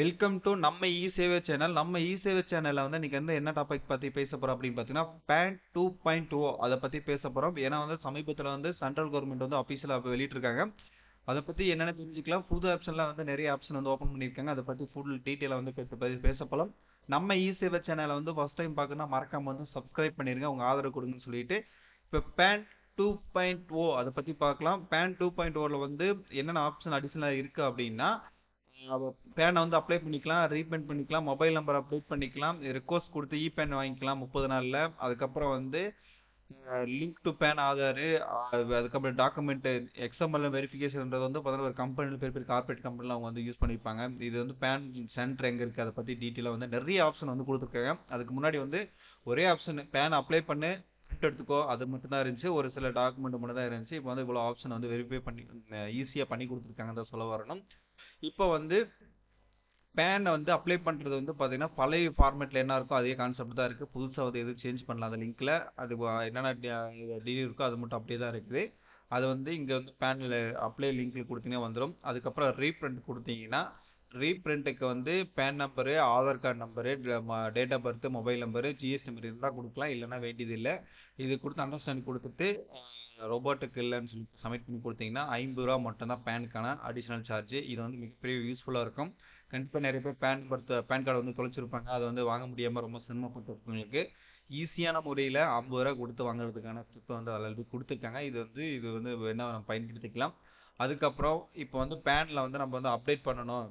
Welcome to நம்ம இ சேவை channel. நம்ம இ சேவை சேனல்ல வந்து இன்னைக்கு வந்து என்ன டாபிக் பத்தி பேச போறோம் அப்படின்னு பார்த்தீங்கன்னா, பேன் 2.0 அதை பத்தி பேச போறோம். ஏன்னா வந்து சமீபத்தில் வந்து சென்ட்ரல் கவர்மெண்ட் வந்து அஃபீஷியலா வெளியிட்டிருக்காங்க. அதை பத்தி என்னென்ன தெரிஞ்சுக்கலாம். புது ஆப்ஷன்லாம் வந்து நிறைய ஆப்ஷன் வந்து ஓப்பன் பண்ணியிருக்காங்க. அதை பத்தி ஃபுல் டீட்டெயிலாக வந்து பேச போலாம். நம்ம இ சேவை சேனலை வந்து ஃபர்ஸ்ட் டைம் பார்க்கணும்னா மறக்காம வந்து சப்ஸ்கிரைப் பண்ணிருங்க, உங்க ஆதரவு கொடுங்கன்னு சொல்லிட்டு. இப்போ பேன் 2.0 அதை பத்தி பார்க்கலாம். பேன் 2.0ல வந்து என்னென்ன ஆப்ஷன் அடிஷனலாக இருக்கு அப்படின்னா, பேனை வந்து அப்ளை பண்ணிக்கலாம், ரீபெண்ட் பண்ணிக்கலாம், மொபைல் நம்பர் அப்டேட் பண்ணிக்கலாம், ரெக்வஸ்ட் கொடுத்து இ பேன் வாங்கிக்கலாம் 30 நாள்ல. அதுக்கப்புறம் வந்து லிங்க் டு பேன் ஆதார், அதுக்கப்புறம் டாக்குமெண்ட் எக்ஸ்எம்எல் வெரிஃபிகேஷன்ன்றது வந்து பார்த்தீங்கன்னா ஒரு கம்பெனியில் பெரிய பெரிய கார்பரேட் கம்பெனியில் அவங்க வந்து யூஸ் பண்ணியிருப்பாங்க. இது வந்து பேன் சென்டர் எங்கே இருக்குது அதை பற்றி டீட்டெயிலாக வந்து நிறைய ஆப்ஷன் வந்து கொடுத்துருக்காங்க. அதுக்கு முன்னாடி வந்து ஒரே ஆப்ஷன் பேன் அப்ளை பண்ணு, பிரிண்ட் எடுத்துக்கோ, அது மட்டும் தான் இருந்துச்சு. ஒரு சில டாக்குமெண்ட் மட்டும் தான் இருந்துச்சு. இப்போ வந்து இவ்வளோ ஆப்ஷன் வந்து வெரிஃபை பண்ணி ஈஸியாக பண்ணி கொடுத்துருக்காங்க தான் சொல்ல வரணும். இப்போ வந்து பேனை வந்து அப்ளை பண்ணுறது வந்து பார்த்தீங்கன்னா பழைய ஃபார்மேட்டில் என்ன இருக்கோ அதே கான்செப்ட் தான் இருக்குது. புதுசாக வந்து எதுவும் சேஞ்ச் பண்ணலாம் அந்த லிங்க்கில். அது என்னென்ன டிகிரி இருக்கோ அது மட்டும் அப்படியே தான் இருக்குது. அது வந்து இங்கே வந்து பேனில் அப்ளை லிங்க்கில் கொடுத்தீங்கன்னா வந்துடும். அதுக்கப்புறம் ரீப்ரிண்ட் கொடுத்தீங்கன்னா ரீப்ரிண்ட்டுக்கு வந்து PAN number, Aadhaar card number, date of birth, mobile number, GST number இருந்தால் கொடுக்கலாம், இல்லைன்னா வேண்டியது இல்லை. இது கொடுத்து அண்டர்ஸ்டாண்ட் கொடுத்துட்டு ரோபோட்டுக்கு இல்லைன்னு சொல்லி சப்மிட் பண்ணி கொடுத்தீங்கன்னா 50 ரூபா மட்டும் தான் பேனுக்கான அடிஷனல் சார்ஜ். இது வந்து மிகப்பெரிய யூஸ்ஃபுல்லாக இருக்கும். கண்டிப்பாக நிறைய பேர் பேன் கார்டு வந்து தொலைச்சிருப்பாங்க, அதை வந்து வாங்க முடியாமல் ரொம்ப சிரமப்பட்டிருப்பவங்களுக்கு ஈஸியான முறையில் 50 ரூபா கொடுத்து வாங்குறதுக்கான ஸ்டெப் வந்து ஆல்ரெடி கொடுத்துருக்காங்க. இது வந்து என்ன நம்ம பயன்படுத்திக்கலாம். அதுக்கப்புறம் இப்போ வந்து பேனில் வந்து நம்ம வந்து அப்டேட் பண்ணணும்,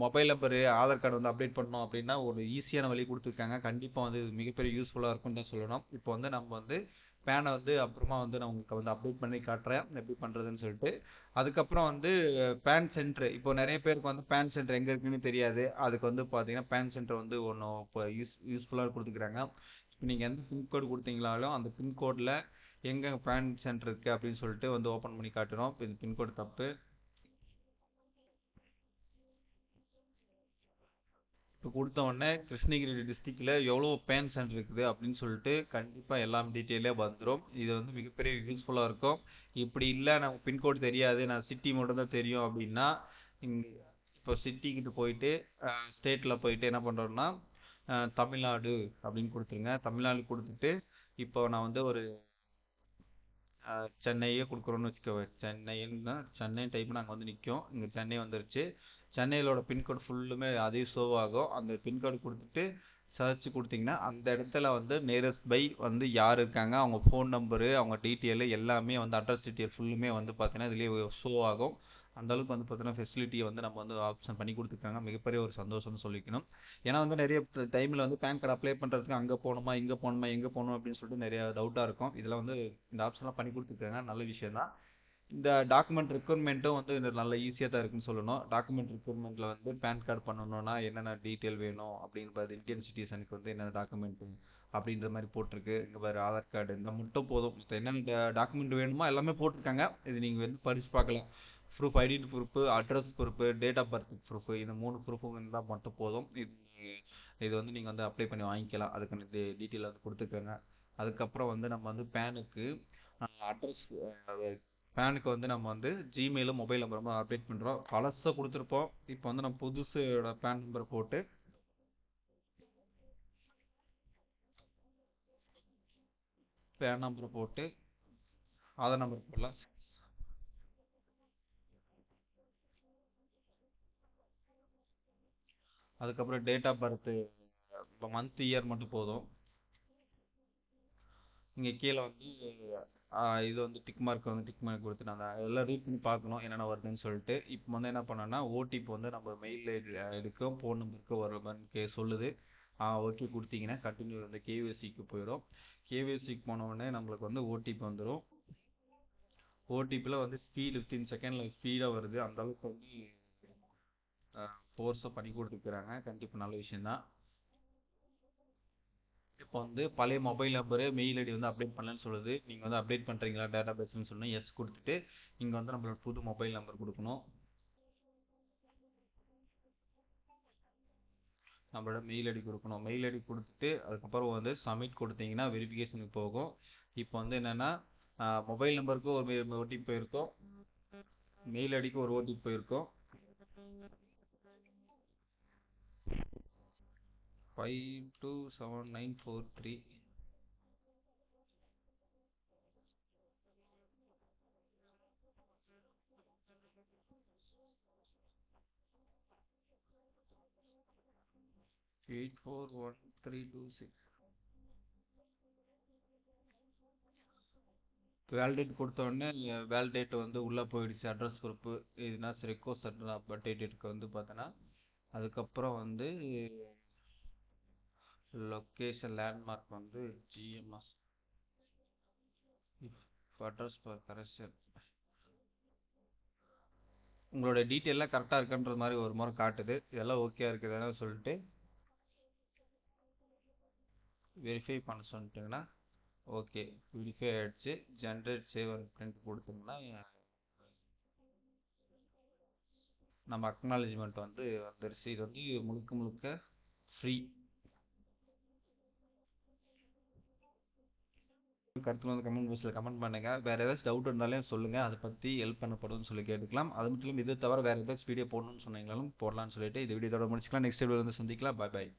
மொபைல் நம்பரு, ஆதார் கார்டு வந்து அப்டேட் பண்ணணும் அப்படின்னா ஒரு ஈஸியான வழி கொடுத்துருக்காங்க. கண்டிப்பாக வந்து இது மிகப்பெரிய யூஸ்ஃபுல்லாக இருக்கும்னு தான் சொல்லணும். இப்போ வந்து நம்ம வந்து பேனை வந்து அப்புறமா வந்து நான் உங்களுக்கு வந்து அப்டேட் பண்ணி காட்டுறேன் எப்படி பண்ணுறதுன்னு சொல்லிட்டு. அதுக்கப்புறம் வந்து பேன் சென்டர், இப்போ நிறைய பேருக்கு வந்து பேன் சென்டர் எங்கே இருக்குன்னு தெரியாது. அதுக்கு வந்து பார்த்தீங்கன்னா பேன் சென்டர் வந்து ஒன்று இப்போ யூஸ்ஃபுல்லாக கொடுத்துக்கிறாங்க. இப்போ நீங்கள் எந்த பின்கோடு கொடுத்தீங்களாலும் அந்த பின்கோடில் எங்கே பேன் சென்டர் இருக்குது அப்படின்னு சொல்லிட்டு வந்து ஓப்பன் பண்ணி காட்டுறோம். இப்போ இந்த பின்கோடு தப்பு. இப்போ கொடுத்த உடனே கிருஷ்ணகிரி டிஸ்ட்ரிக்டில் எவ்வளோ பேன் சென்டர் இருக்குது அப்படின்னு சொல்லிட்டு கண்டிப்பாக எல்லாம் டீட்டெயிலே வந்துடும். இது வந்து மிகப்பெரிய யூஸ்ஃபுல்லாக இருக்கும். இப்படி இல்லை நமக்கு பின்கோடு தெரியாது, நான் சிட்டி மட்டும் தான் தெரியும் அப்படின்னா, இங்கே இப்போ சிட்டிக்கிட்ட போயிட்டு ஸ்டேட்டில் போயிட்டு என்ன பண்ணுறோம்னா தமிழ்நாடு அப்படின்னு கொடுத்துருங்க. தமிழ்நாடு கொடுத்துட்டு இப்போ நான் வந்து ஒரு சென்னையே கொடுக்குறோன்னு வச்சுக்கோங்க. சென்னைன்னா சென்னை டைப் நாங்கள் வந்து நிற்கும். இங்கே சென்னை வந்துருச்சு. சென்னையிலோட பின்கோடு ஃபுல்லுமே அதே ஷோ ஆகும். அந்த பின்கோடு கொடுத்துட்டு சர்ச் கொடுத்தீங்கன்னா அந்த இடத்துல வந்து நியரஸ்ட் பை வந்து யார் இருக்காங்க, அவங்க ஃபோன் நம்பரு, அவங்க டீட்டெயில் எல்லாமே வந்து அட்ரஸ் டீட்டெயில் ஃபுல்லுமே வந்து பார்த்தீங்கன்னா இதுலேயே ஷோ ஆகும். அந்த அளவுக்கு வந்து பார்த்தீங்கன்னா ஃபெசிலிட்டியை வந்து நம்ம வந்து ஆப்ஷன் பண்ணி கொடுத்துருக்காங்க. மிகப்பெரிய ஒரு சந்தோஷம்னு சொல்லிக்கணும். ஏன்னா வந்து நிறைய டைமில் வந்து பேன் கார்டு அப்ளை பண்ணுறதுக்கு அங்கே போகணுமா, இங்கே போகணுமா, எங்கே போகணும் அப்படின்னு சொல்லிட்டு நிறைய டவுட்டாக இருக்கும். இதில் வந்து இந்த ஆப்ஷன்லாம் பண்ணி கொடுத்துருக்காங்க, நல்ல விஷயம் தான். இந்த டாக்குமெண்ட் ரெக்குவயர்மெண்ட்டும் வந்து இது நல்ல ஈஸியாக தான் இருக்குன்னு சொல்லணும். டாக்குமெண்ட் ரெக்குவயர்மெண்ட்டில் வந்து பேன் கார்டு பண்ணணும்னா என்னென்ன டீட்டெயில் வேணும் அப்படின்னு பார்த்து இந்தியன் சிட்டிசனுக்கு வந்து என்னென்ன டாக்குமெண்ட் அப்படின்ற மாதிரி போட்டிருக்கு. இங்கே வேறு ஆதார் கார்டு இந்த மட்டும் போதும். மத்த என்னென்ன டாக்குமெண்ட் வேணுமோ எல்லாமே போட்டிருக்காங்க. இது நீங்கள் வந்து படித்து பார்க்கலாம். Proof, identity proof, address proof, date of birth proof, இந்த 3 ப்ரூஃபும் இருந்தால் மட்டும் போதும். இது வந்து நீங்கள் வந்து அப்ளை பண்ணி வாங்கிக்கலாம். அதுக்கான டீட்டெயில் வந்து கொடுத்துருக்காங்க. அதுக்கப்புறம் வந்து நம்ம வந்து பேனுக்கு அட்ரஸ், பேனுக்கு வந்து நம்ம வந்து ஜிமெயிலும் மொபைல் நம்பரும் அப்டேட் பண்ணுறோம். பழசை கொடுத்துருப்போம். இப்போ வந்து நம்ம புதுசோட பேன் நம்பர் போட்டு பேன் நம்பர் போட்டு ஆதார் நம்பர் போடலாம். அதுக்கப்புறம் டேட் ஆஃப் பர்த், இப்போ மந்த் இயர் மட்டும் போதும். இங்கே கீழே வந்து இது வந்து டிக் மார்க் வந்து டிக் மார்க் கொடுத்து நான் அதெல்லாம் ரீட் பண்ணி பார்க்கணும் என்னென்ன வருதுன்னு சொல்லிட்டு. இப்போ வந்து என்ன பண்ணோன்னா ஓடிபி வந்து நம்ம மெயில் எடுக்கும் ஃபோன் நம்பருக்கு ஒரு மாதிரி சொல்லுது. ஓகே கொடுத்தீங்கன்னா கண்டினியூ வந்து கேவிசிக்கு போயிடும். கேவிசிக்கு போன உடனே நம்மளுக்கு வந்து ஓடிபி வந்துடும். ஓடிபியில் வந்து ஸ்பீடு 15 செகண்டில் ஸ்பீடாக வருது. அந்த அளவுக்கு வந்து ஃபோர்ஸாக பண்ணி கொடுத்துருக்குறாங்க. கண்டிப்பாக நல்ல விஷயந்தான். இப்போ வந்து பழைய மொபைல் நம்பரு, மெயில் ஐடி வந்து அப்டேட் பண்ணலன்னு சொல்லுது. நீங்கள் வந்து அப்டேட் பண்ணுறீங்களா டேட்டா பேஸ்ன்னு சொன்னால் எஸ் கொடுத்துட்டு இங்கே வந்து நம்மளோட புது மொபைல் நம்பர் கொடுக்கணும். நம்மளோட மெயில் ஐடி கொடுக்கணும். மெயில் ஐடி கொடுத்துட்டு அதுக்கப்புறம் வந்து சப்மிட் கொடுத்தீங்கன்னா வெரிஃபிகேஷனுக்கு போகும். இப்போ வந்து என்னென்னா மொபைல் நம்பருக்கு ஒரு ஓடிபி போயிருக்கும், மெயில் ஐடிக்கு ஒரு ஓடிபி போயிருக்கும். 527943. Eight four one three two six. Validate கொடுத்த உடனே வேலிடேட் வந்து உள்ளே போயிடுச்சு. அட்ரஸ் ப்ரூஃபு இதுனா ரெக்வஸ்ட் அப்டேட்டுக்கு வந்து பார்த்தோன்னா அதுக்கப்புறம் வந்து லொக்கேஷன் லேண்ட்மார்க் வந்து ஜிஎம்எஸ் அட்ரஸ் ஃபார் கரெக்ஷன். உங்களோட டீட்டெயிலாம் கரெக்டாக இருக்குன்ற மாதிரி ஒரு முறை காட்டுது. இதெல்லாம் ஓகே இருக்குதுன்னு சொல்லிட்டு வெரிஃபை பண்ண சொல்லிட்டுங்கன்னா ஓகே வெரிஃபை ஆகிடுச்சு. ஜென்ரேட் சேவ் அண்ட் பிரிண்ட் கொடுத்தோம்னா நம்ம அக்னாலஜ்மெண்ட் வந்து வந்துருச்சு. இது வந்து முழுக்க முழுக்க ஃப்ரீ. கருத்து வந்து கமெண்ட் பாக்ஸில் கமெண்ட் பண்ணுங்க. வேறு ஏதாச்சும் டவுட் இருந்தாலும் சொல்லுங்கள், அதை பற்றி ஹெல்ப் பண்ணப்படும்னு சொல்லி கேட்டுக்கலாம். அது மட்டும் இல்லாமல் இது தவிர வேறு ஏதாச்சும் வீடியோ போடணும்னு சொன்னீங்களாலும் போடலான்னு சொல்லிட்டு இந்த வீடியோட முடிச்சுக்கலாம். நெக்ஸ்ட் வீடியோ வந்து சந்திக்கலாம். பாய் பாய்.